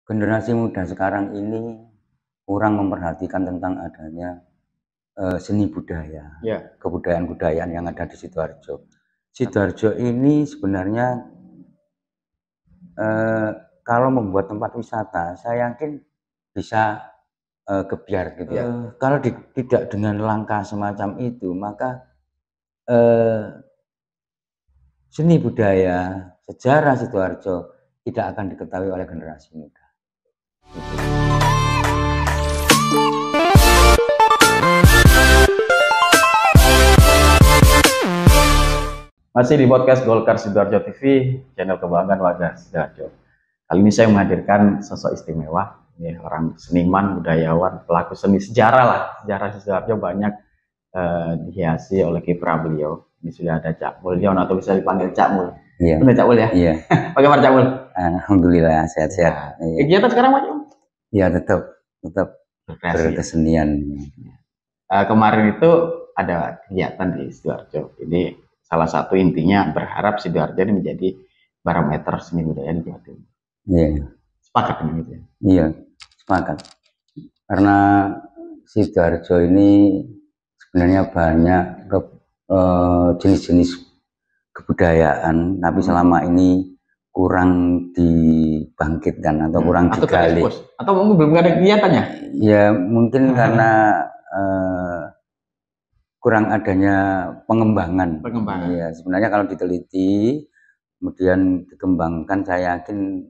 Generasi muda sekarang ini kurang memperhatikan tentang adanya seni budaya, Ya, kebudayaan-budayaan yang ada di Sidoarjo. Sidoarjo ini sebenarnya kalau membuat tempat wisata, saya yakin bisa gebyar gitu ya. Kalau tidak dengan langkah semacam itu, maka seni budaya, sejarah Sidoarjo tidak akan diketahui oleh generasi muda. masih di podcast Golkar Sidoarjo TV, channel kebanggaan warga Sidoarjo. Kali ini saya menghadirkan sosok istimewa, ini orang seniman, budayawan, pelaku seni sejarah lah. Sejarah Sidoarjo banyak dihiasi oleh kiprah beliau. Ini sudah ada Cak Mulyon atau bisa dipanggil Cak Mul. Iya. Benar Cak Mul ya? Iya. Bagaimana Cak Mul? Alhamdulillah sehat-sehat. Ya. Kegiatan sekarang Pak? Ya tetap berkesenian. Kemarin itu ada kegiatan di Sidoarjo. Ini salah satu intinya berharap Sidoarjo ini menjadi barometer seni budaya di Jawa Timur. Iya. Sepakat dengan itu ya? Iya, sepakat. Karena Sidoarjo ini sebenarnya banyak jenis-jenis kebudayaan, tapi selama ini kurang dibangkitkan atau kurang digali. Atau mungkin belum ada kegiatannya? Ya mungkin karena kurang adanya pengembangan. Ya, sebenarnya kalau diteliti, kemudian dikembangkan, saya yakin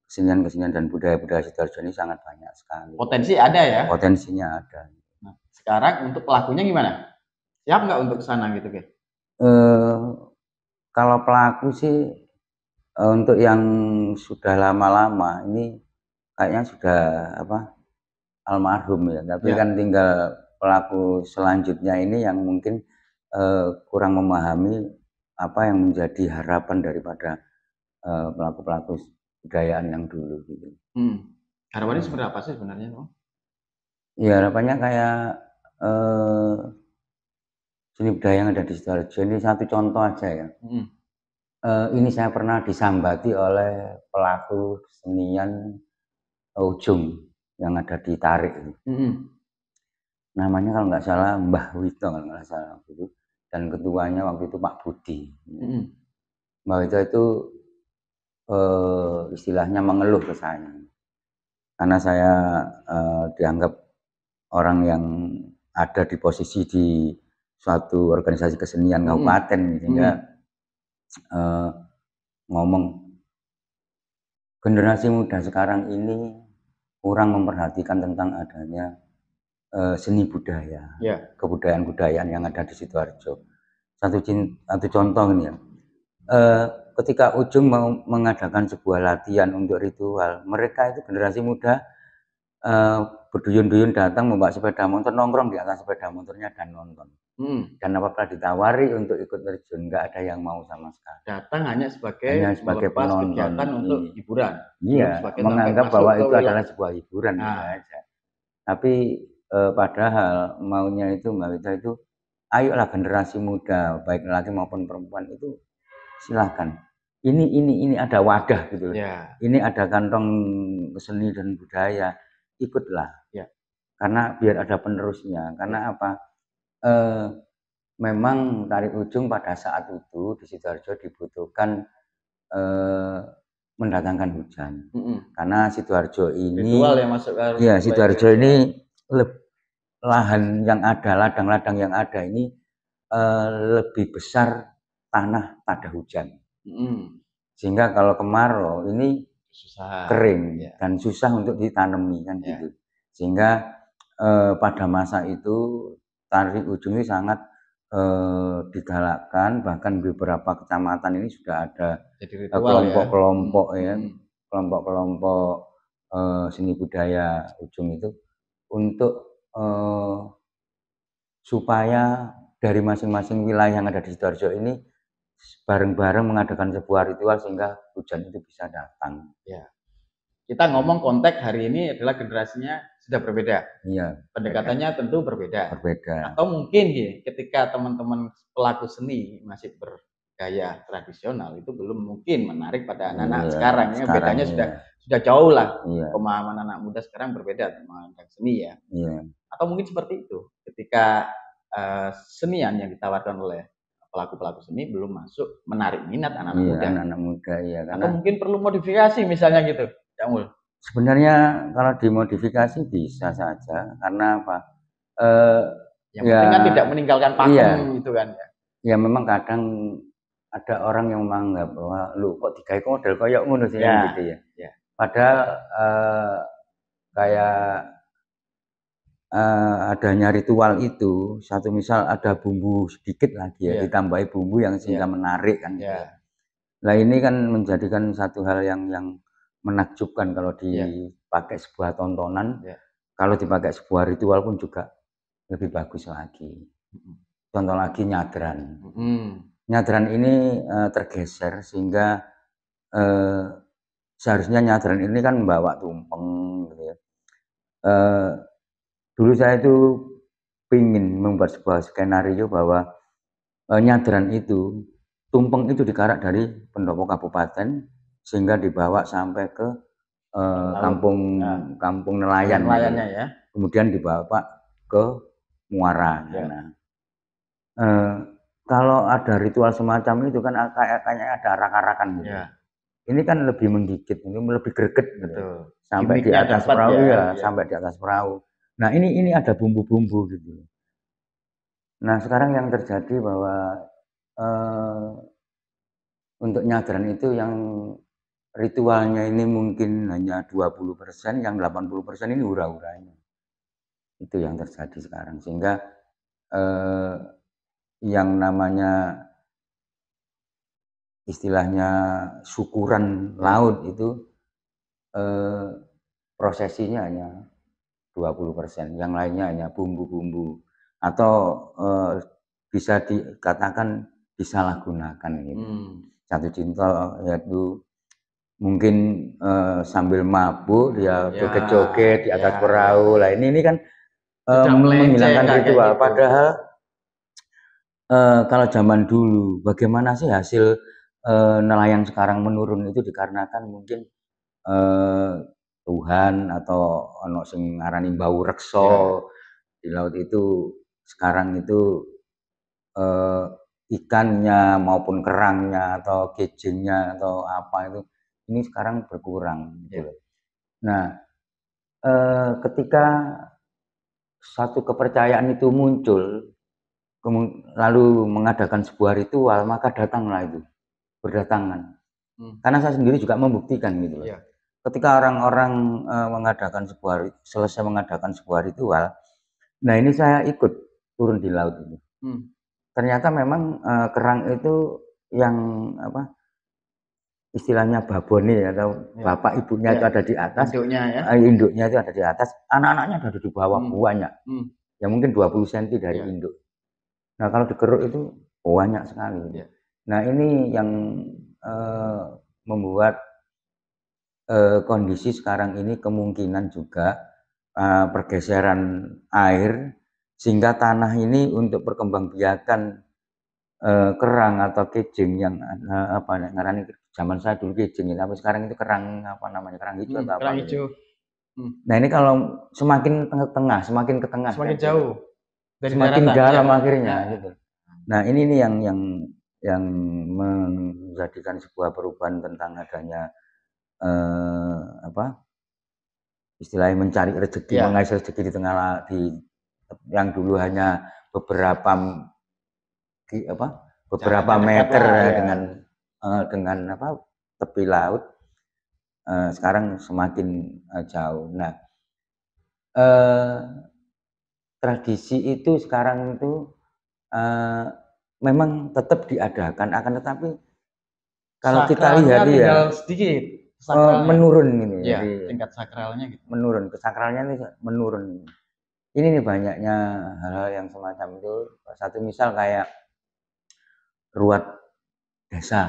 kesenian-kesenian dan budaya-budaya Sidoarjo ini sangat banyak sekali. Potensi ada ya? Potensinya ada. Nah, sekarang untuk pelakunya gimana? Siap nggak untuk kesana gitu, Ke? Kalau pelaku sih untuk yang sudah lama-lama ini kayaknya sudah almarhum ya. Tapi kan tinggal pelaku selanjutnya ini yang mungkin kurang memahami apa yang menjadi harapan daripada pelaku-pelaku kebudayaan yang dulu gitu. Harapannya seperti apa sih sebenarnya, Bang? Ya harapannya kayak seni budaya yang ada di Sidoarjo ini satu contoh aja ya. Ini saya pernah disambati oleh pelaku kesenian Ujung yang ada di Tarik. Namanya kalau nggak salah Mbah Wito kalau nggak salah itu, dan ketuanya waktu itu Pak Budi. Mbah Wito itu istilahnya mengeluh ke saya karena saya dianggap orang yang ada di posisi di suatu organisasi kesenian kabupaten, sehingga ngomong generasi muda sekarang ini kurang memperhatikan tentang adanya seni budaya, kebudayaan-budayaan yang ada di Sidoarjo. Satu contoh ini ya, ketika Ujung mau mengadakan sebuah latihan untuk ritual, mereka itu generasi muda berduyun-duyun datang membawa sepeda motor, nongkrong di atas sepeda motornya dan nonton. Dan apabila ditawari untuk ikut terjun, nggak ada yang mau sama sekali. Datang hanya sebagai penonton kegiatan untuk hiburan. Iya, menganggap bahwa itu adalah sebuah hiburan gitu aja. Tapi padahal maunya itu Mbak Wita itu, ayolah generasi muda baik laki maupun perempuan itu silahkan. Ini ada wadah gitu. Ini ada kantong seni dan budaya, ikutlah. Karena biar ada penerusnya. Karena apa? Memang Tarik Ujung pada saat itu di Sidoarjo dibutuhkan mendatangkan hujan. Karena Sidoarjo ini Sidoarjo ini lahan yang ada, ladang-ladang yang ada ini lebih besar tanah pada hujan. Sehingga kalau kemarau ini susah, kering dan susah untuk ditanami kan gitu. Sehingga pada masa itu Tarik Ujung ini sangat digalakkan, bahkan di beberapa kecamatan ini sudah ada kelompok-kelompok kelompok-kelompok seni budaya Ujung itu untuk supaya dari masing-masing wilayah yang ada di Sidoarjo ini bareng-bareng mengadakan sebuah ritual sehingga hujan itu bisa datang. Kita ngomong konteks hari ini adalah generasinya sudah berbeda. Pendekatannya tentu berbeda. Atau mungkin ketika teman-teman pelaku seni masih gaya tradisional itu belum mungkin menarik pada anak-anak sekarang. Bedanya sudah jauh lah. Pemahaman anak muda sekarang berbeda tentang seni ya. Atau mungkin seperti itu. Ketika senian yang ditawarkan oleh pelaku-pelaku seni belum masuk menarik minat anak-anak muda. Anak-anak muda ya. Atau mungkin perlu modifikasi misalnya gitu, Cak Mul. Sebenarnya kalau dimodifikasi bisa saja karena apa? Yang penting kan tidak meninggalkan pakem gitu kan ya. Ya memang kadang ada orang yang menganggap bahwa lu kok digawe model koyo ngono sih gitu ya. Padahal kayak adanya ritual itu satu misal ada bumbu sedikit lagi ya, ditambahi bumbu yang sehingga menarik kan gitu. Nah ini kan menjadikan satu hal yang menakjubkan kalau dipakai sebuah tontonan. Kalau dipakai sebuah ritual pun juga lebih bagus lagi. Contoh lagi nyadran. Nyadran ini tergeser sehingga seharusnya nyadran ini kan membawa tumpeng gitu ya. Dulu saya itu ingin membuat sebuah skenario bahwa nyadran itu tumpeng itu dikarak dari pendopo kabupaten sehingga dibawa sampai ke kampung nelayan ya. Kemudian dibawa ke muara. Kalau ada ritual semacam itu kan kayaknya ada arak-arakan gitu. Ini kan lebih menggigit, ini lebih greget gitu. Sampai di atas perahu sampai di atas perahu. Nah, ini ada bumbu-bumbu gitu. Nah, sekarang yang terjadi bahwa untuk nyadran itu yang ritualnya ini mungkin hanya 20%, yang 80% ini hura-huranya. Itu yang terjadi sekarang sehingga yang namanya istilahnya syukuran laut itu prosesinya hanya 20%, yang lainnya hanya bumbu-bumbu atau bisa dikatakan disalahgunakan gitu. Satu contoh yaitu mungkin sambil mabuk dia joget-joget di atas perahu lah, ini kan menghilangkan ritual gitu. Padahal kalau zaman dulu bagaimana sih hasil nelayan sekarang menurun itu dikarenakan mungkin Tuhan atau ono sing ngarani bau rekso di laut itu sekarang itu ikannya maupun kerangnya atau kejengnya atau apa itu ini sekarang berkurang gitu. Nah, ketika satu kepercayaan itu muncul lalu mengadakan sebuah ritual, maka datanglah itu berdatangan. Karena saya sendiri juga membuktikan gitu. Ketika orang-orang selesai mengadakan sebuah ritual, nah ini saya ikut turun di laut itu. Ternyata memang kerang itu yang apa istilahnya babone atau bapak ibunya itu ada di atas, induknya itu ada di atas, anak-anaknya ada di bawah banyak. Ya mungkin 20 cm dari induk. Nah kalau dikeruk itu banyak sekali. Nah ini yang membuat kondisi sekarang ini kemungkinan juga pergeseran air sehingga tanah ini untuk perkembangbiakan kerang atau kejeng yang ngarani zaman saya dulu kejeng, tapi sekarang itu kerang kerang hijau atau apa hijau. Nah ini kalau semakin tengah, semakin ke tengah, semakin jauh, semakin dalam akhirnya gitu. Nah ini nih yang menjadikan sebuah perubahan tentang adanya istilahnya mencari rezeki, mengais rezeki di tengah yang dulu hanya beberapa meter dengan tepi laut, sekarang semakin jauh. Nah, tradisi itu sekarang itu memang tetap diadakan, akan tetapi kalau kita lihat ya sedikit menurun ini, jadi tingkat sakralnya gitu. Menurun, kesakralnya ini menurun. Ini nih banyaknya hal-hal yang semacam itu. Satu misal kayak ruat desa.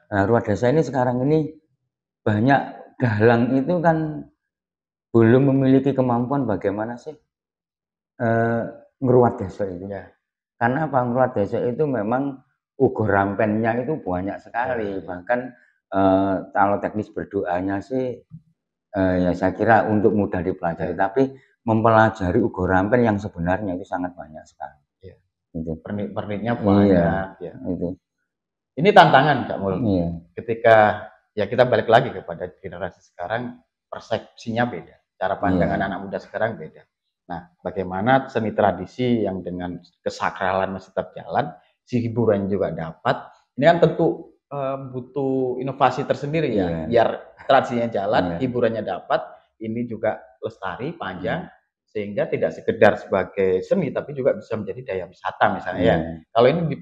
Nah, ruat desa ini sekarang ini banyak dalang itu kan belum memiliki kemampuan bagaimana sih ngeruat desa itu. Karena apa? Ngeruat desa itu memang ugo rampennya itu banyak sekali. Bahkan kalau teknis berdoanya sih ya saya kira untuk mudah dipelajari, tapi mempelajari ugo rampen yang sebenarnya itu sangat banyak sekali. Itu pernik-perniknya banyak. Itu. Ini tantangan Kak Mul. Ketika ya kita balik lagi kepada generasi sekarang, persepsinya beda, cara pandangan anak muda sekarang beda. Nah, bagaimana seni tradisi yang dengan kesakralan masih tetap jalan, si hiburan juga dapat. Ini kan tentu butuh inovasi tersendiri ya, biar tradisinya jalan, hiburannya dapat, ini juga lestari, panjang, sehingga tidak sekedar sebagai seni, tapi juga bisa menjadi daya wisata misalnya ya. Kalau ini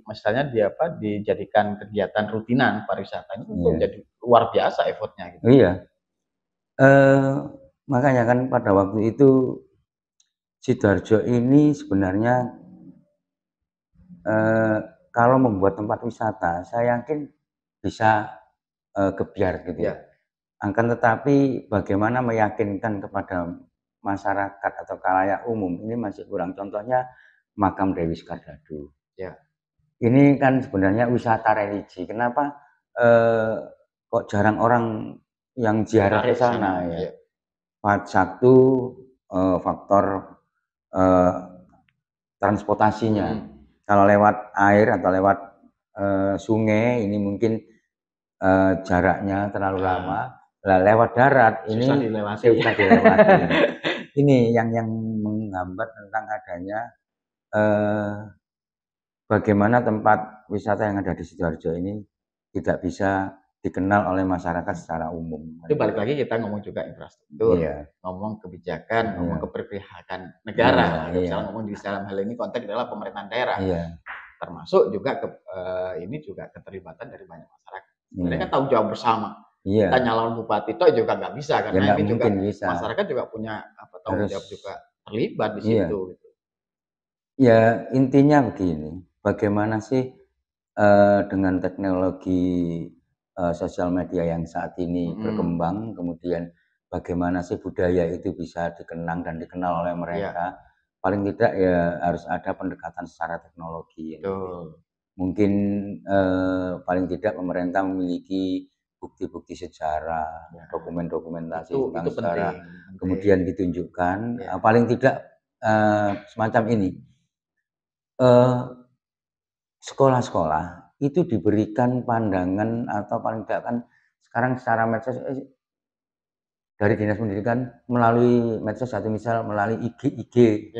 misalnya dijadikan kegiatan rutinan pariwisata, ini tentu jadi luar biasa effortnya gitu. Makanya kan pada waktu itu Sidoarjo ini sebenarnya kalau membuat tempat wisata, saya yakin bisa gebyar gitu ya. Akan tetapi bagaimana meyakinkan kepada masyarakat atau khalayak umum ini masih kurang. Contohnya makam Dewi Skardado. Ini kan sebenarnya wisata religi. Kenapa kok jarang orang yang ziarah ke sana ya? Satu faktor transportasinya. Kalau lewat air atau lewat sungai ini mungkin jaraknya terlalu lama. Lah lewat darat ini susah dilewati. Ini yang menghambat tentang adanya bagaimana tempat wisata yang ada di Sidoarjo ini tidak bisa dikenal oleh masyarakat secara umum. Itu balik lagi kita ngomong juga infrastruktur, ngomong kebijakan, ngomong keberpihakan negara. Misalnya ngomong di dalam hal ini konteks adalah pemerintahan daerah. Termasuk juga ini juga keterlibatan dari banyak masyarakat. Sebenarnya kan tanggung jawab bersama. Kita nyalon bupati itu juga nggak bisa karena ini juga masyarakat juga punya tanggung jawab juga terlibat di situ. Ya intinya begini, bagaimana sih dengan teknologi sosial media yang saat ini berkembang, kemudian bagaimana sih budaya itu bisa dikenang dan dikenal oleh mereka. Paling tidak ya harus ada pendekatan secara teknologi. Mungkin paling tidak pemerintah memiliki bukti-bukti sejarah, dokumentasi tentang sejarah, kemudian ditunjukkan. Paling tidak semacam ini. Sekolah-sekolah itu diberikan pandangan atau paling tidak kan sekarang secara medsos dari dinas pendidikan melalui medsos satu misal melalui IG.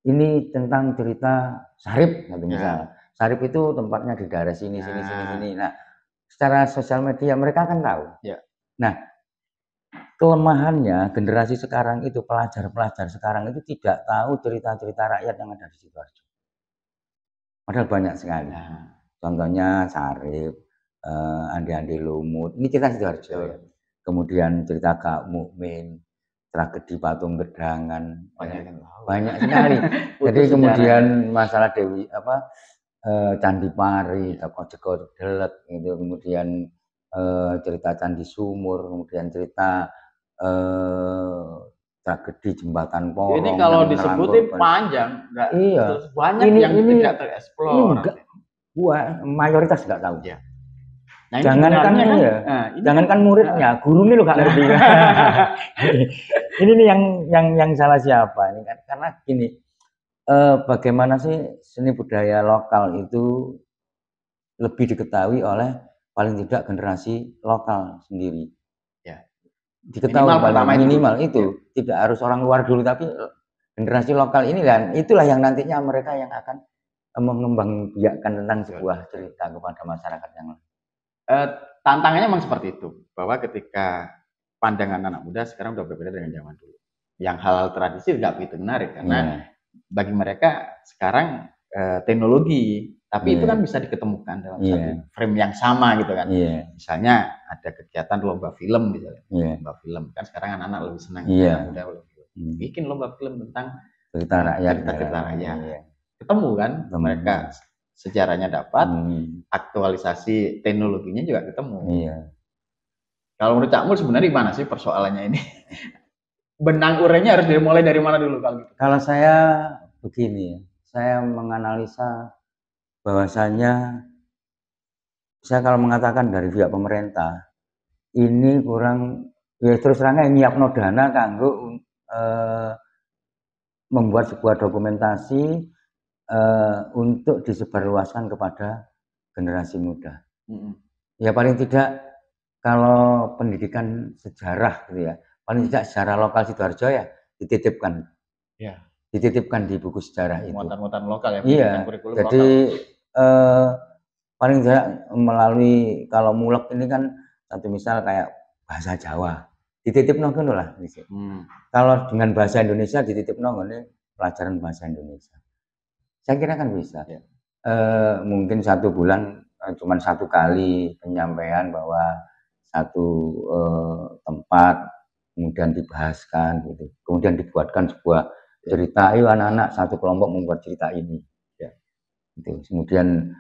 Ini tentang cerita Sarip satu misal. Sarip itu tempatnya di daerah sini. Nah, secara sosial media mereka kan tahu. Nah, kelemahannya generasi sekarang itu pelajar-pelajar sekarang itu tidak tahu cerita-cerita rakyat yang ada di Sidoarjo. Padahal banyak sekali. Contohnya Sarip, Andi Lumut. Ini cerita Sidoarjo. Kemudian cerita Kak Mukmin, tragedi Patung Gedangan. Banyak sekali. Jadi kemudian masalah Dewi Candi Pari, Toko Delek itu, kemudian cerita Candi Sumur, kemudian cerita tragedi Jembatan Porong. Ini kalau disebutin panjang, banyak yang tidak tereksplor. Mayoritas nggak tahu. Nah, jangankan muridnya, gurunya lo nggak ngerti. Ini nih yang salah siapa? Ini kan karena gini, bagaimana sih seni budaya lokal itu lebih diketahui oleh paling tidak generasi lokal sendiri. Diketahui minimal itu tidak harus orang luar dulu, tapi generasi lokal ini kan itulah yang nantinya mereka yang akan mengembangbiakkan tentang sebuah cerita kepada masyarakat yang lain. Tantangannya memang seperti itu, bahwa ketika pandangan anak muda sekarang udah berbeda dengan zaman dulu. Yang hal-hal tradisi nggak begitu menarik karena bagi mereka sekarang teknologi, tapi itu kan bisa diketemukan dalam satu frame yang sama gitu kan. Misalnya ada kegiatan lomba film misalnya, lomba film kan sekarang anak-anak lebih senang muda bikin lomba film tentang cerita rakyat. Ketemu kan mereka. Sejarahnya dapat, aktualisasi teknologinya juga ketemu. Kalau menurut Cak Mul sebenarnya gimana sih persoalannya ini? Benang urainya harus dimulai dari mana dulu kalau gitu? Kalau saya begini, saya menganalisa bahwasanya saya kalau mengatakan dari pihak pemerintah ini kurang, ya terus terangnya nyiapno dana kanggo membuat sebuah dokumentasi untuk disebarluaskan kepada generasi muda. Ya paling tidak kalau pendidikan sejarah gitu ya, paling tidak sejarah lokal Sidoarjo ya dititipkan. Ya. Dititipkan di buku sejarah itu. Muatan-muatan lokal ya, iya, kurikulum jadi paling tidak melalui kalau mulek ini kan satu misal kayak bahasa Jawa dititipno ngono lah. Kalau dengan bahasa Indonesia dititipno ngene pelajaran bahasa Indonesia. Saya kira kan bisa. Ya. Mungkin 1 bulan cuman 1 kali penyampaian bahwa satu tempat kemudian dibahaskan gitu. Kemudian dibuatkan sebuah cerita, ayo anak-anak satu kelompok membuat cerita ini. Ya. Gitu. Kemudian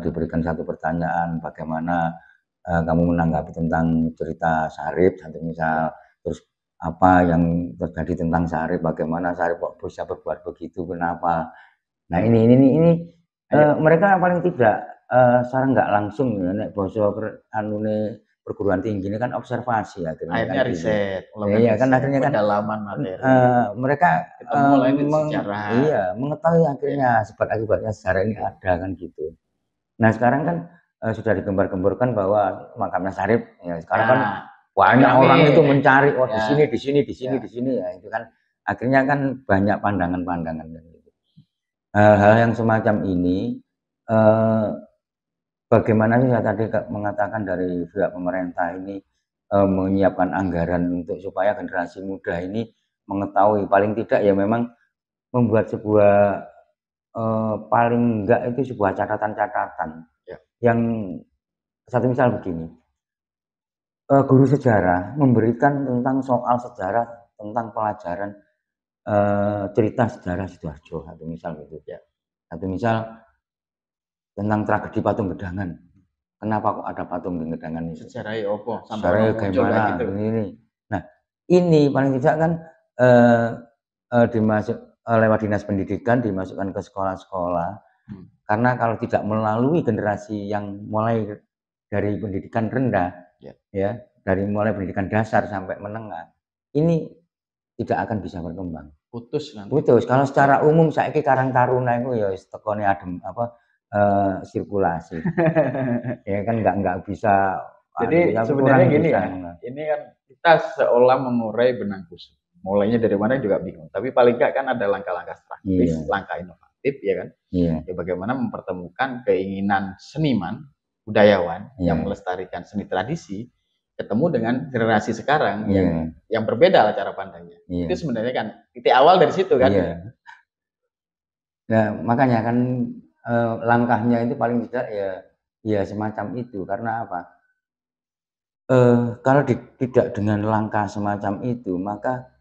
diberikan satu pertanyaan, bagaimana kamu menanggapi tentang cerita Sarip satu misal, terus apa yang terjadi tentang Sarip, bagaimana Sarip kok bisa berbuat begitu, kenapa. Nah ini mereka paling tidak secara nggak langsung ya nek basa anune perguruan tinggi ini kan observasi akhirnya kan riset, iya kan akhirnya kan pendalaman materi. Mereka mulai sejarah. Iya, mengetahui akhirnya sebab akibatnya sejarah ini ada kan gitu. Nah sekarang kan sudah digembar-gemborkan bahwa makamnya Sarip ya sekarang kan banyak orang itu mencari di sini ya itu kan akhirnya kan banyak pandangan-pandangan gitu. Hal-hal yang semacam ini bagaimana sih saya tadi mengatakan dari pihak pemerintah ini menyiapkan anggaran untuk supaya generasi muda ini mengetahui, paling tidak ya memang membuat sebuah paling enggak itu sebuah catatan-catatan ya. Yang satu misal begini, guru sejarah memberikan tentang soal sejarah, tentang pelajaran cerita sejarah Sidoarjo satu misal gitu ya. Satu misal tentang tragedi Patung Gedangan. Kenapa kok ada Patung Gedangan itu? Sejarahnya apa? Sejarahnya gimana? Gitu. Ini. Nah, ini paling tidak kan dimasuk lewat dinas pendidikan dimasukkan ke sekolah-sekolah. Karena kalau tidak melalui generasi yang mulai dari pendidikan rendah, ya dari mulai pendidikan dasar sampai menengah, ini tidak akan bisa berkembang. Putus nanti. Putus. Kalau secara umum saiki Karang Taruna itu ya tekone adem sirkulasi. Ya kan nggak bisa. Jadi sebenarnya gini ya, ini kan kita seolah mengurai benang kusut. Mulainya dari mana juga bingung. Tapi paling nggak kan ada langkah-langkah strategis, langkah inovatif ya kan. Ya bagaimana mempertemukan keinginan seniman, budayawan yang melestarikan seni tradisi, ketemu dengan generasi sekarang yang berbeda lah cara pandangnya. Itu sebenarnya kan titik awal dari situ kan. Nah makanya kan langkahnya itu paling tidak ya semacam itu. Karena apa? Kalau tidak dengan langkah semacam itu, maka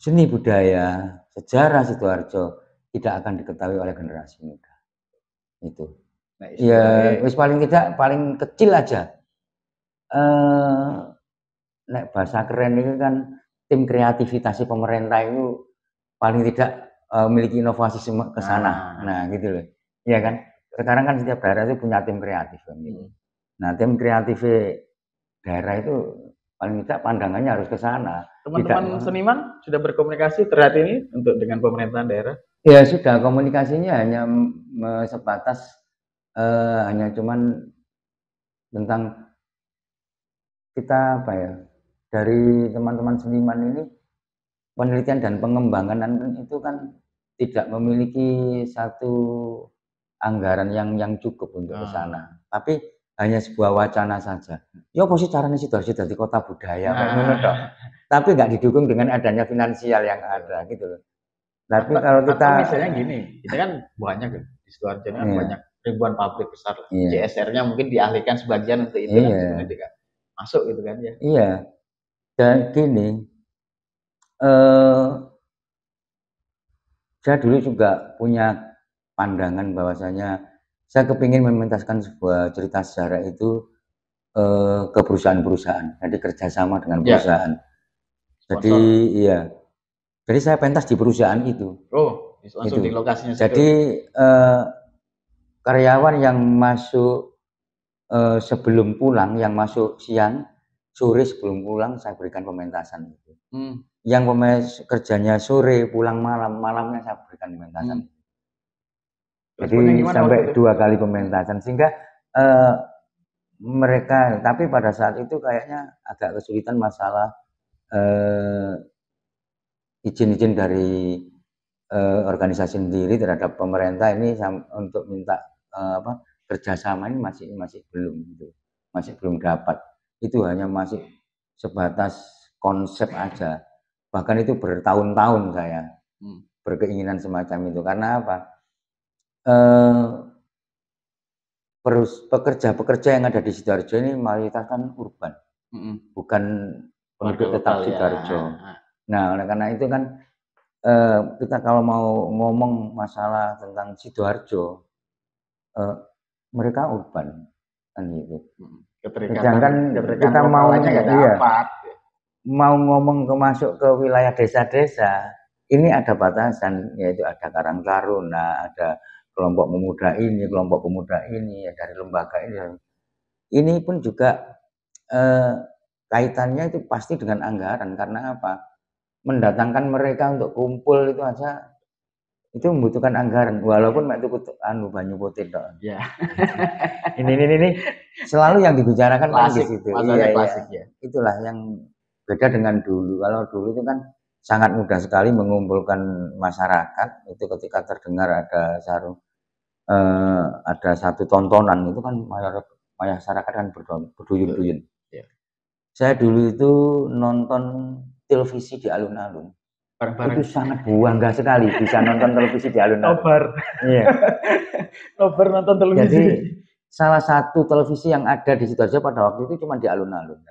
seni budaya sejarah Sidoarjo tidak akan diketahui oleh generasi muda. Itu. Nah, ya, wis paling tidak paling kecil aja. Nek bahasa keren itu kan tim kreativitas pemerintah itu paling tidak memiliki inovasi ke sana. Nah, gitu loh. Iya kan? Sekarang kan setiap daerah itu punya tim kreatif kan gitu. Nah, tim kreatif daerah itu paling tidak pandangannya harus ke sana. Teman-teman seniman sudah berkomunikasi terhadap ini untuk dengan pemerintahan daerah? Ya sudah, komunikasinya hanya sebatas hanya cuman tentang kita apa ya, dari teman-teman seniman ini penelitian dan pengembangan itu kan tidak memiliki satu anggaran yang cukup untuk ke sana. Tapi hanya sebuah wacana saja. Ya apa sih caranya Sidoarjo jadi kota budaya tapi nggak didukung dengan adanya finansial yang ada gitu loh. Tapi kalau kita misalnya gini, kita kan banyak di Sidoarjo kan banyak ribuan pabrik besar. CSR-nya mungkin dialihkan sebagian untuk itu kan sebenarnya juga masuk gitu kan ya. Iya. Dan gini, saya dulu juga punya pandangan bahwasanya saya kepingin mementaskan sebuah cerita sejarah itu ke perusahaan-perusahaan, jadi kerjasama dengan perusahaan. Jadi iya, jadi saya pentas di perusahaan itu. langsung di lokasinya. Jadi karyawan yang masuk sebelum pulang, yang masuk siang, sore sebelum pulang saya berikan pementasan itu. Yang kerjanya sore pulang malam, malamnya saya berikan pementasan. Jadi sampai 2 kali pementasan, sehingga mereka, tapi pada saat itu kayaknya agak kesulitan masalah izin-izin dari organisasi sendiri terhadap pemerintah ini untuk minta kerjasama ini masih belum gitu, masih belum dapat. Itu hanya masih sebatas konsep aja. Bahkan itu bertahun-tahun saya berkeinginan semacam itu. Karena apa? Pekerja-pekerja yang ada di Sidoarjo ini mayoritas kan urban, bukan penduduk tetap Sidoarjo. Nah, oleh karena itu kan kita kalau mau ngomong masalah tentang Sidoarjo, mereka urban kan gitu. Sedangkan kita mau ngomong masuk ke wilayah desa-desa, ini ada batasan, yaitu ada Karang Taruna, ada kelompok pemuda ini, kelompok pemuda ini, ya dari lembaga ini. Ini pun juga kaitannya itu pasti dengan anggaran. Karena apa? Mendatangkan mereka untuk kumpul itu aja itu membutuhkan anggaran, walaupun itu banyu putih dong. Ya. ini selalu yang dibicarakan klasik, di situ. Iya, klasik ya. Itulah yang beda dengan dulu. Kalau dulu itu kan sangat mudah sekali mengumpulkan masyarakat. Itu ketika terdengar ada satu tontonan, itu kan masyarakat kan berduyun-duyun. Ya. Saya dulu itu nonton televisi di alun-alun. Itu sangat bangga sekali bisa nonton televisi di alun-alun. Nobar. Iya. Nobar nonton televisi. Jadi salah satu televisi yang ada di Sidoarjo pada waktu itu cuma di alun-alun.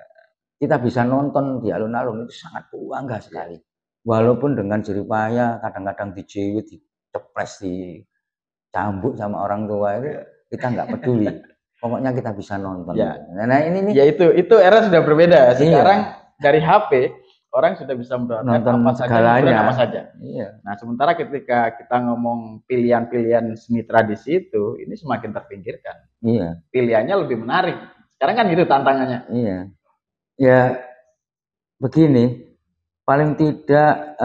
Kita bisa nonton di alun-alun itu sangat bangga sekali. Walaupun dengan jerih payah, kadang-kadang dijewit, dicepres, dicambuk sama orang tua itu, kita nggak peduli. Pokoknya kita bisa nonton. Ya. Nah ini ya itu era sudah berbeda. Sekarang dari HP orang sudah bisa nonton apa saja. Iya. Nah, sementara ketika kita ngomong pilihan-pilihan seni tradisi itu, ini semakin terpinggirkan. Iya. Pilihannya lebih menarik. Sekarang kan itu tantangannya. Iya. Ya, begini, paling tidak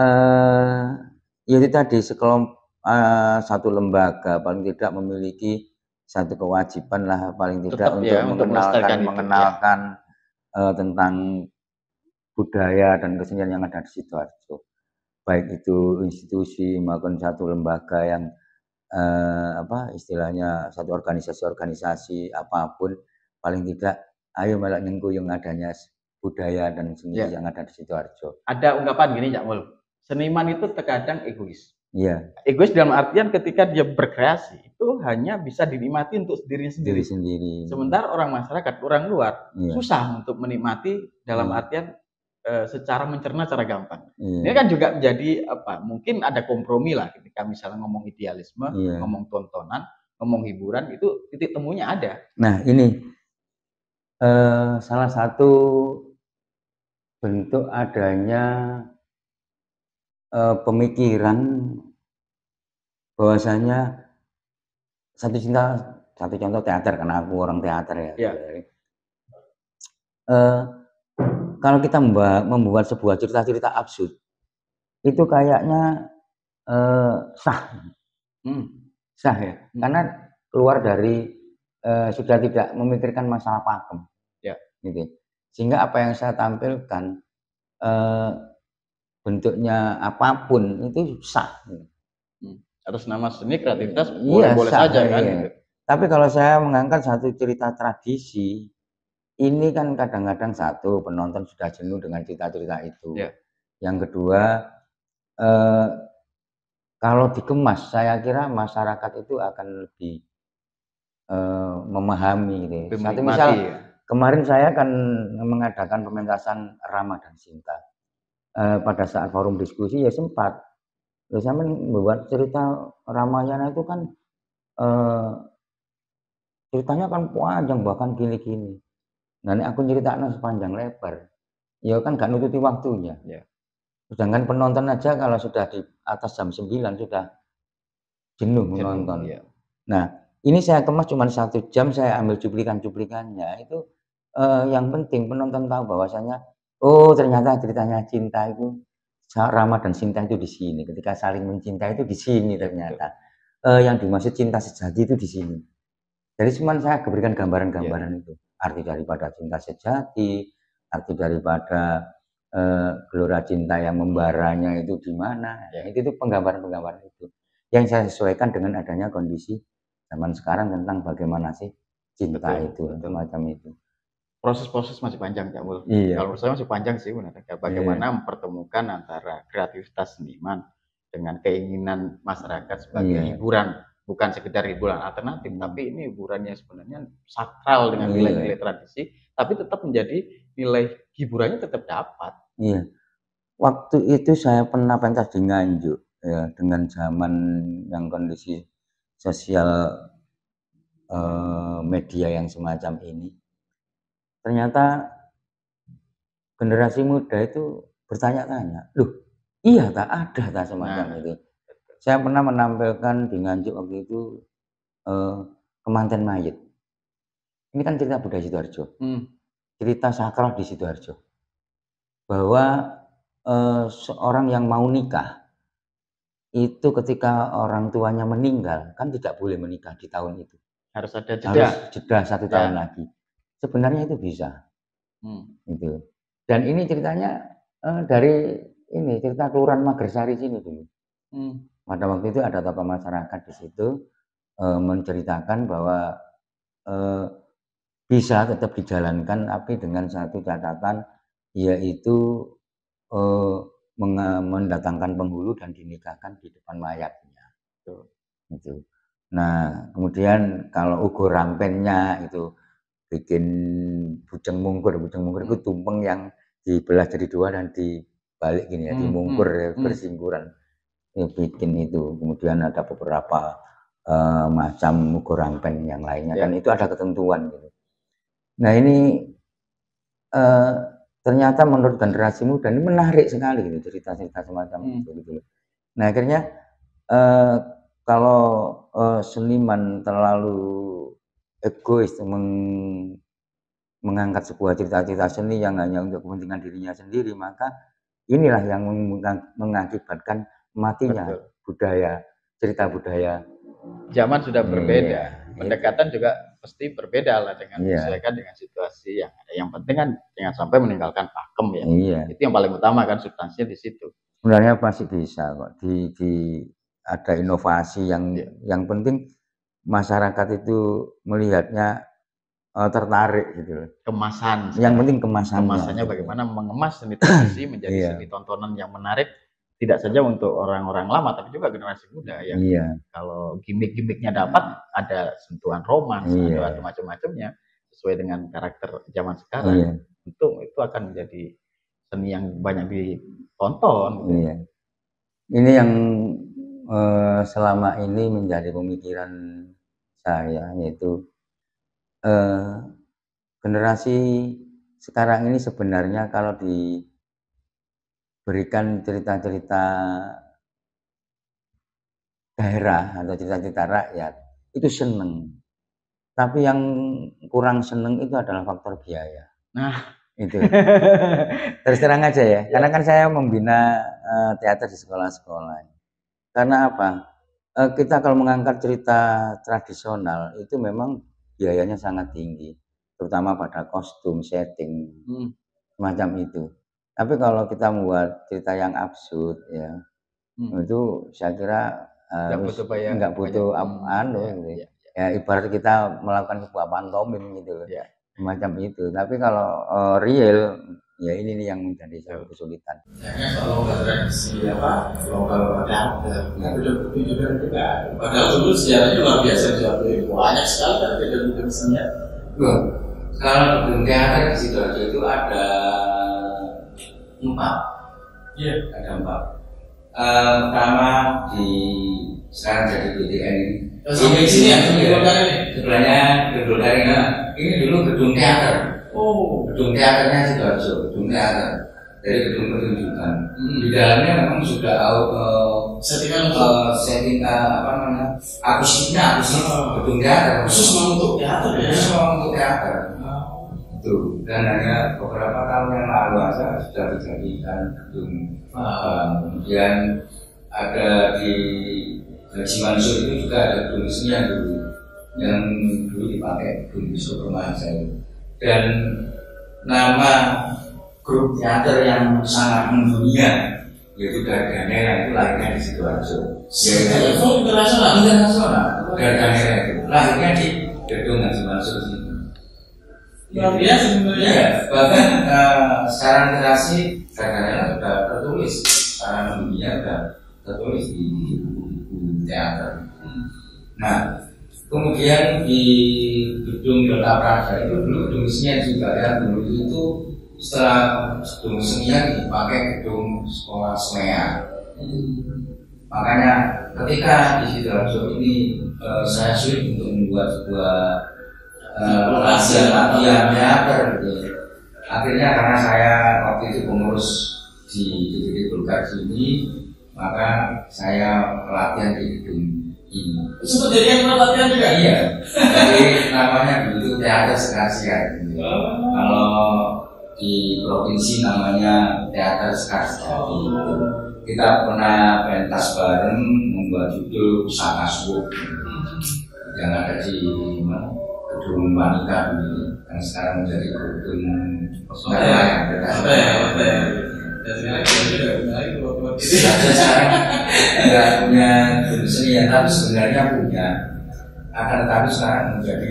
ya itu tadi satu lembaga paling tidak memiliki satu kewajiban lah paling tidak untuk mengenalkan tentang budaya dan kesenian yang ada di Sidoarjo, baik itu institusi maupun satu lembaga yang istilahnya satu organisasi apapun, paling tidak ayo malah nyengkuyung adanya budaya dan seni yang ada di Sidoarjo. Ada ungkapan gini, Cak Mul, seniman itu terkadang egois. Iya. Egois dalam artian ketika dia berkreasi itu hanya bisa dinikmati untuk dirinya sendiri. Sementara orang masyarakat, orang luar susah untuk menikmati dalam artian secara mencerna secara gampang. Ini kan juga menjadi mungkin ada kompromi lah ketika misalnya ngomong idealisme, ngomong tontonan, ngomong hiburan, itu titik temunya ada. Nah ini salah satu bentuk adanya pemikiran bahwasanya satu contoh teater, karena aku orang teater ya. Kalau kita membuat sebuah cerita-cerita absurd, itu kayaknya sah ya, karena keluar dari sudah tidak memikirkan masalah pakem, gitu. Sehingga apa yang saya tampilkan bentuknya apapun itu sah. Atas nama seni kreativitas boleh saja kan. Gitu. Tapi kalau saya mengangkat satu cerita tradisi, ini kan kadang-kadang satu penonton sudah jenuh dengan cerita-cerita itu. Yang kedua, kalau dikemas, saya kira masyarakat itu akan lebih memahami gitu. Satu misal kemarin saya akan mengadakan pementasan Rama dan Sinta. Pada saat forum diskusi ya sempat saya membuat cerita Ramayana itu kan ceritanya kan panjang, bahkan gini-gini. Nah ini aku nyeritain sepanjang lebar, ya kan gak nututi waktunya. Sedangkan penonton aja kalau sudah di atas jam 9 sudah jenuh menonton. Iya. Nah, ini saya kemas cuma 1 jam, saya ambil cuplikan-cuplikannya. Itu yang penting penonton tahu bahwasanya, oh ternyata ceritanya cinta itu, Rama dan Sinta itu di sini. Ketika saling mencintai itu di sini ternyata. Yang dimaksud cinta sejati itu di sini. Jadi cuma saya berikan gambaran-gambaran itu. Arti daripada cinta sejati, arti daripada gelora cinta yang membaranya itu di mana. Itu penggambaran-penggambaran itu. Yang saya sesuaikan dengan adanya kondisi zaman sekarang tentang bagaimana sih cinta itu, macam itu. Proses-proses masih panjang, Cak Mul. Iya. Kalau menurut saya masih panjang sih benar-benar. Bagaimana mempertemukan antara kreativitas seniman dengan keinginan masyarakat sebagai hiburan, bukan sekedar hiburan alternatif, tapi ini hiburannya sebenarnya sakral dengan nilai-nilai tradisi, tapi tetap menjadi nilai hiburannya tetap dapat. Iya. Waktu itu saya pernah pentas di Nganjuk, ya, dengan zaman yang kondisi sosial media yang semacam ini. Ternyata generasi muda itu bertanya-tanya, loh iya tak ada tak semacam itu. Saya pernah menampilkan di Nganjuk waktu itu Kemanten Mayit. Ini kan cerita budaya Sidoarjo, cerita sakral di Sidoarjo, bahwa seorang yang mau nikah itu ketika orang tuanya meninggal kan tidak boleh menikah di tahun itu, harus ada jeda 1 tahun lagi. Sebenarnya itu bisa, gitu. Dan ini ceritanya dari ini cerita Kelurahan Magersari sini dulu. Pada waktu itu ada tokoh masyarakat di situ menceritakan bahwa bisa tetap dijalankan, tapi dengan satu catatan, yaitu mendatangkan penghulu dan dinikahkan di depan mayatnya. Gitu. Nah, kemudian kalau ugo rampennya itu bikin bujeng mungkur itu tumpeng yang dibelah jadi 2 dan dibalik gini ya, dimungkur ya, bersingguran. Bikin itu. Kemudian ada beberapa macam ugo rampen yang lainnya, dan itu ada ketentuan gitu. Nah, ini ternyata menurut generasi muda ini menarik sekali gitu, cerita-cerita semacam itu gitu. Nah, akhirnya kalau seniman terlalu egois mengangkat sebuah cerita-cerita seni yang hanya untuk kepentingan dirinya sendiri, maka inilah yang mengakibatkan matinya budaya, cerita budaya. Zaman sudah berbeda, pendekatan juga pasti berbeda lah dengan menyesuaikan dengan situasi yang ada. Yang penting kan jangan sampai meninggalkan pakem ya. Itu yang paling utama kan, substansinya di situ. Sebenarnya pasti bisa kok ada inovasi yang penting masyarakat itu melihatnya tertarik gitu. Kemasan. Yang penting kemasannya bagaimana mengemas seni tradisi menjadi seni tontonan yang menarik, tidak saja untuk orang-orang lama tapi juga generasi muda yang kalau gimmick-gimmicknya dapat, ada sentuhan romans, ada macam-macamnya sesuai dengan karakter zaman sekarang. Itu akan menjadi seni yang banyak ditonton. Ini yang selama ini menjadi pemikiran saya, yaitu generasi sekarang ini sebenarnya kalau diberikan cerita-cerita daerah atau cerita-cerita rakyat itu seneng, tapi yang kurang seneng itu adalah faktor biaya. Nah, itu terus terang aja ya, karena kan saya membina teater di sekolah-sekolah. Karena apa? Kita kalau mengangkat cerita tradisional itu memang biayanya sangat tinggi, terutama pada kostum, setting, semacam itu. Tapi kalau kita membuat cerita yang absurd ya, itu saya kira nggak butuh ya, ibarat kita melakukan sebuah pantomim gitu loh, semacam itu. Tapi kalau real ya ini nih yang menjadi satu kesulitan. Kalau tradisi lokal teater, kan beda-beda juga. Padahal dulu sejarahnya luar biasa suatu banyak sekali kan beda-beda misalnya. Kalau gedung teater di Sidoarjo itu ada 4. Iya, ada 4. Pertama di sekarang jadi BTN ini. Sampai sini ya, sebelahnya gedung ini. Ini dulu gedung teater. Oh, gedung teaternya Sidoarjo, gedung teater. dari gedung pertunjukan. Di dalamnya memang sudah settingan apa namanya akustiknya gedung teater khusus untuk teater ya. Khusus untuk teater. Itu dan hanya beberapa tahun yang lalu saja sudah dijadikan gedung. Kemudian ada di Haji Mansur itu juga ada gedung senian dulu yang dulu dipakai gedung Superman saya. Dan nama grup teater yang sangat mendunia yaitu Dardanera itu lahirnya di Sidoarjo. Yaitu internasional. Dardanera itu lahirnya di gedung Haji Mansur itu. Luar biasa sebenarnya. Ya, bahkan secara literasi Dardanera sudah tertulis, secara mendunia sudah tertulis di buku teater. Nah, kemudian di gedung Delta Prada itu dulu gedung senian juga ya. Dulu itu setelah gedung senian dipakai gedung sekolah SMEA. Makanya ketika di Sidoarjo ini saya sulit untuk membuat sebuah latihan teater gitu. Akhirnya karena saya waktu itu pengurus di DPD Golkar ini, maka saya latihan di gedung ini. Sempat jadi yang latihan juga? Iya. Jadi namanya dulu teater sekasian. Kalau di provinsi namanya teater sekasian. Kita pernah pentas bareng membuat judul Pusaka Suwuk yang ada di gedung Manika dulu, yang sekarang menjadi gedung sekarang tidak punya gedung seni, tapi sebenarnya punya. Akan tetapi sekarang menjadi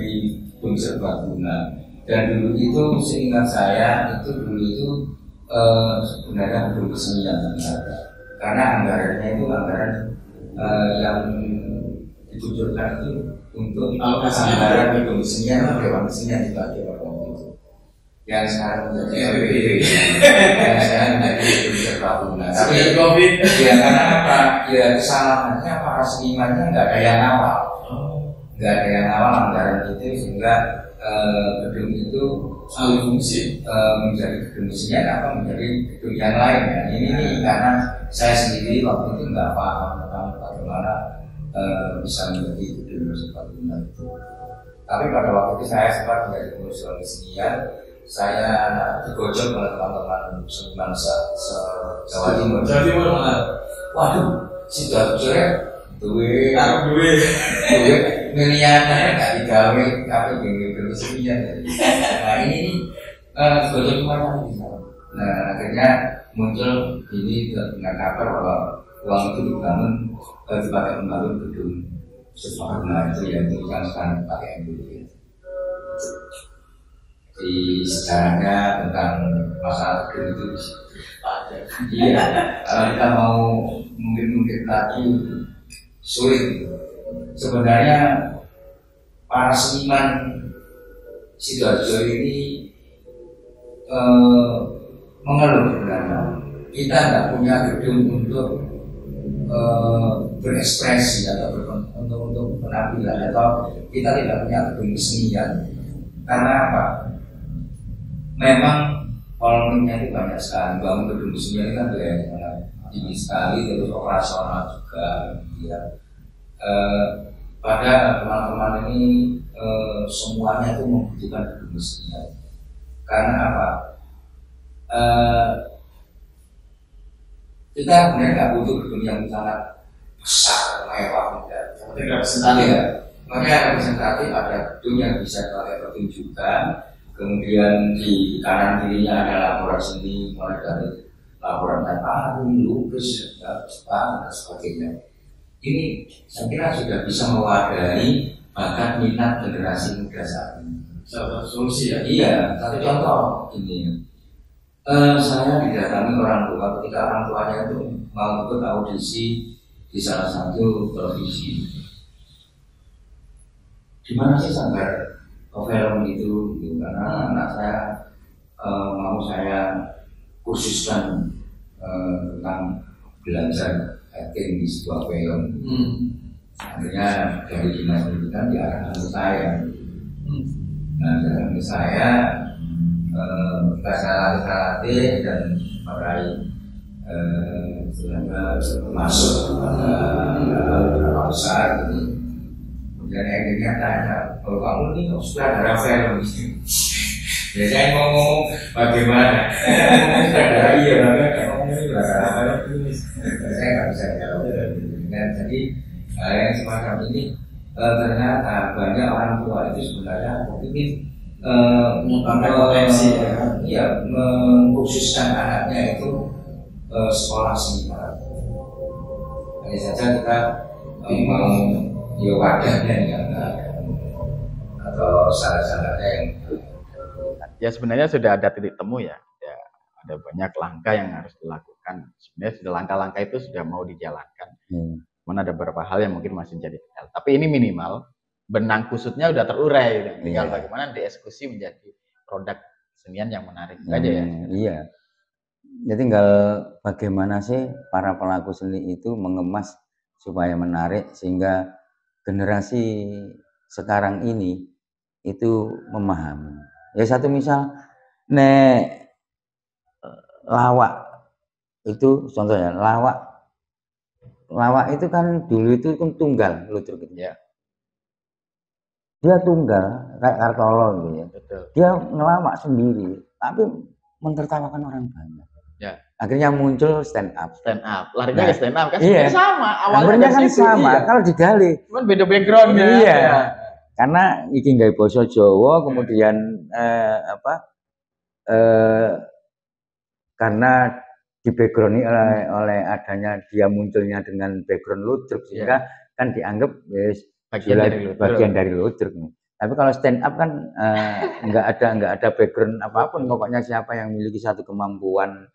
gedung serbaguna. Dan dulu itu seingat saya itu dulu itu sebenarnya gedung kesenian karena anggarannya itu anggaran yang dikucurkan itu untuk anggaran gedung kesenian Dewan Kesenian dipakai waktu itu. Yang sekarang menjadi yang sekarang menjadi gedung serbaguna. Tapi COVID ya karena apa? Ya kesalahannya para senimannya nggak ada yang awal, nggak ada yang awal anggaran itu sehingga gedung itu alih fungsi menjadi gedung senian apa menjadi gedung yang lain ya. Ini karena saya sendiri waktu itu nggak paham tentang bagaimana bisa menjadi gedung serbaguna itu. Tapi pada waktu itu saya sempat menjadi pengurus kesenian, saya digojol oleh teman-teman seniman Jawa Timur. Waduh, Sidoarjo duwe miliaran nggak digawe tapi gedung senian. Nah ini digojol kemana nih? Nah akhirnya muncul ini dengan kabar bahwa uang itu dibangun dipakai membangun gedung serbaguna itu yang sekarang pakai MBD. Di sejarahnya tentang masalah gedung itu iya, kalau kita mau mungkin lagi sulit. Sebenarnya para seniman Sidoarjo ini mengeluh sebenarnya kita nggak punya gedung untuk berekspresi atau untuk penampilan, atau kita tidak punya gedung kesenian. Karena apa? Memang volumenya itu banyak sekali. Bangun gedung kesenian kan biayanya tinggi sekali, terus operasional juga ya. Pada teman-teman ini semuanya itu membutuhkan gedung kesenian. Karena apa? Kita sebenarnya nggak butuh gedung yang sangat besar, mewah, tapi representatif. Ya. Makanya representatif ada gedung yang bisa dipakai pertunjukan. Kemudian di kanan kirinya ada laporan seni, mulai dari laporan tari, lukis, Jepang dan sebagainya. Ini saya kira sudah bisa mewadahi bahkan minat generasi muda saat ini. Salah solusi ya? Iya, satu contoh ini. Saya didatangi orang tua ketika orang tuanya itu mau ikut audisi di salah satu televisi. Di mana sih sanggar film itu? Karena anak saya mau saya kursuskan tentang belajar acting di sebuah film. Akhirnya dari dinas pendidikan diarahkan ke saya. Nah, diarahkan ke saya, kita latih dan pada masuk pada besar. Kemudian akhirnya tanya, kalau kamu ini sudah ada film biasanya ngomong bagaimana iya ngomong ini sudah ada film saya nggak bisa jawab. Dan jadi yang semacam ini ternyata banyak orang tua itu sebenarnya ingin potensi mengkhususkan anaknya itu sekolah seniman. Hanya saja kita mau wadahnya yang atau syarat-syaratnya yang ya sebenarnya sudah ada titik temu ya. Ada banyak langkah yang harus dilakukan. Sebenarnya sudah langkah-langkah itu sudah mau dijalankan. Cuman ada beberapa hal yang mungkin masih jadi detail. Tapi ini minimal benang kusutnya udah terurai. Tinggal bagaimana dieksekusi menjadi produk kesenian yang menarik aja ya. Iya. Jadi tinggal bagaimana sih para pelaku seni itu mengemas supaya menarik sehingga generasi sekarang ini itu memahami. Ya satu misal nek lawak itu contohnya lawak itu kan dulu itu kan tunggal ludruk gitu ya. Dia tunggal kayak Kartolo gitu ya. Betul. Dia ngelawak sendiri tapi mentertawakan orang banyak. Ya. Akhirnya muncul stand up. Larinya ke stand up kan iya. sama. Awalnya kan sama. Iya. Kalau digali. Cuman beda backgroundnya. Iya. Ya. Karena iki gawe basa Jawa, kemudian karena di background oleh adanya dia munculnya dengan background ludruk sehingga kan dianggap bagian dari ludruk. Tapi kalau stand up kan nggak ada background apapun, pokoknya siapa yang memiliki satu kemampuan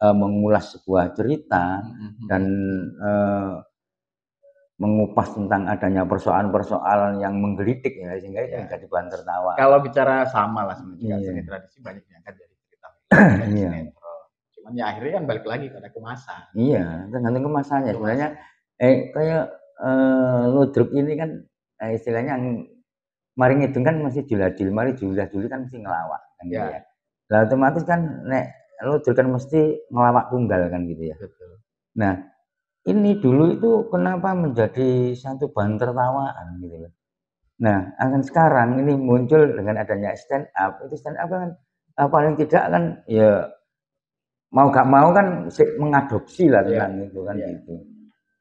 mengulas sebuah cerita dan mengupas tentang adanya persoalan-persoalan yang menggelitik ya sehingga itu menjadi bahan tertawa. Kalau bicara sama lah sebenarnya seni tradisi banyak diangkat dari cerita sinetron. Cuman ya akhirnya kan balik lagi pada kemasan. Iya, tergantung kemasannya. Sebenarnya kayak ludruk ini kan istilahnya mari ngidung kan masih juladil, mari juladil kan mesti ngelawak kan gitu ya. Nah, otomatis kan nek ludruk kan mesti ngelawak tunggal kan gitu ya. Betul. Nah, ini dulu itu kenapa menjadi satu bahan tertawaan gitu loh. Nah, akan sekarang ini muncul dengan adanya stand up. Itu stand up kan paling tidak kan ya mau gak mau kan mengadopsi lah tentang itu kan gitu.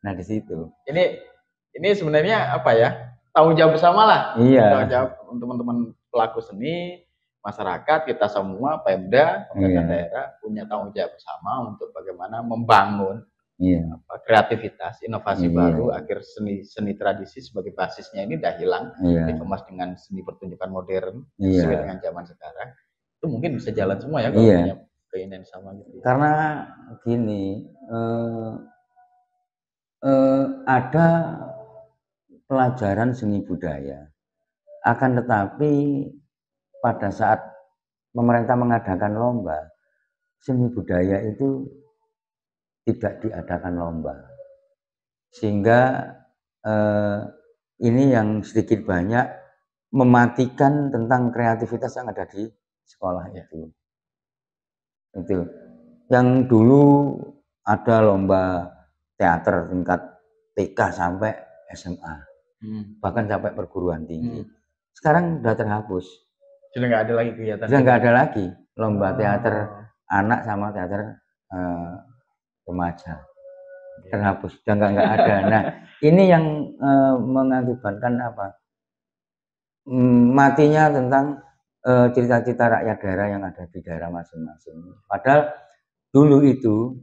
Nah, di situ. Ini sebenarnya apa ya? Tanggung jawab bersama lah. Iya. Tanggung jawab untuk teman-teman pelaku seni, masyarakat, kita semua, Pemda, pemerintah daerah punya tanggung jawab bersama untuk bagaimana membangun kreativitas, inovasi baru agar seni tradisi sebagai basisnya ini udah hilang, dikemas dengan seni pertunjukan modern sesuai dengan zaman sekarang. Itu mungkin bisa jalan semua ya kalau punya keinginan sama gitu. Karena gini, ada pelajaran seni budaya, akan tetapi pada saat pemerintah mengadakan lomba, seni budaya itu tidak diadakan lomba, sehingga ini yang sedikit banyak mematikan tentang kreativitas yang ada di sekolah itu. Yang dulu ada lomba teater tingkat TK sampai SMA, bahkan sampai perguruan tinggi. Sekarang sudah terhapus. Sudah nggak ada lagi kegiatan. Sudah nggak ada lagi lomba teater anak sama teater remaja, terhapus, sudah nggak ada. Nah, ini yang mengakibatkan apa? Matinya tentang cerita-cerita rakyat daerah yang ada di daerah masing-masing. Padahal dulu itu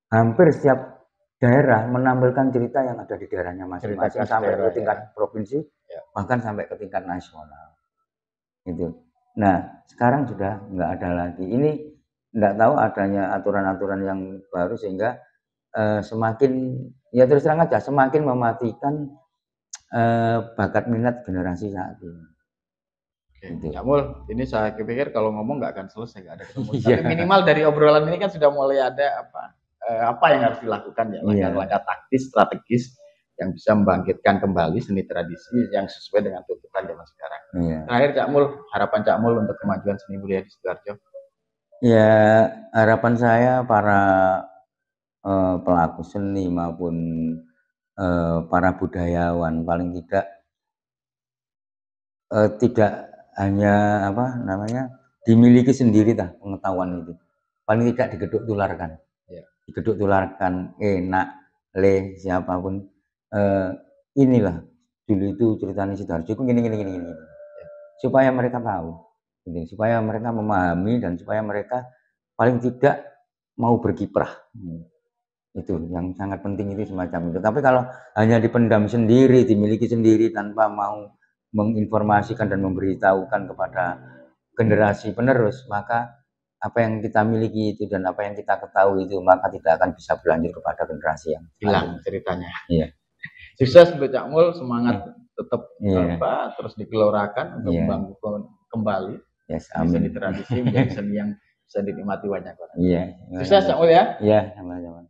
hampir setiap daerah menampilkan cerita yang ada di daerahnya masing-masing sampai ke tingkat provinsi, bahkan sampai ke tingkat nasional. Gitu. Nah, sekarang sudah nggak ada lagi. Ini nggak tahu adanya aturan-aturan yang baru sehingga semakin ya terus terang aja semakin mematikan bakat minat generasi saat ini. Gitu. Cak Mul, ini saya pikir kalau ngomong nggak akan selesai, nggak ada ketemu. Tapi minimal dari obrolan ini kan sudah mulai ada apa yang harus dilakukan ya, langkah-langkah taktis, strategis yang bisa membangkitkan kembali seni tradisi yang sesuai dengan tuntutan zaman sekarang. Terakhir Cak Mul, harapan Cak Mul untuk kemajuan seni budaya di Sidoarjo. Ya, harapan saya para pelaku seni maupun para budayawan paling tidak hanya apa namanya dimiliki sendiri pengetahuan itu, paling tidak digeduk tularkan. Ya. Digeduk tularkan enak le siapapun, inilah dulu itu ceritanya Sidoarjo itu gini. Ya. Supaya mereka tahu, gitu. Supaya mereka memahami dan supaya mereka paling tidak mau berkiprah. Itu yang sangat penting itu semacam itu. Tapi kalau hanya dipendam sendiri, dimiliki sendiri tanpa mau menginformasikan dan memberitahukan kepada generasi penerus, maka apa yang kita miliki itu dan apa yang kita ketahui itu maka tidak akan bisa berlanjut kepada generasi yang hilang ceritanya. Iya. Sukses untuk Cak Mul, semangat tetap terus digelorakan untuk membangun kembali seni tradisi menjadi seni yang bisa dinikmati banyak orang. Iya. Sukses Cak Mul ya. Iya, sama-sama.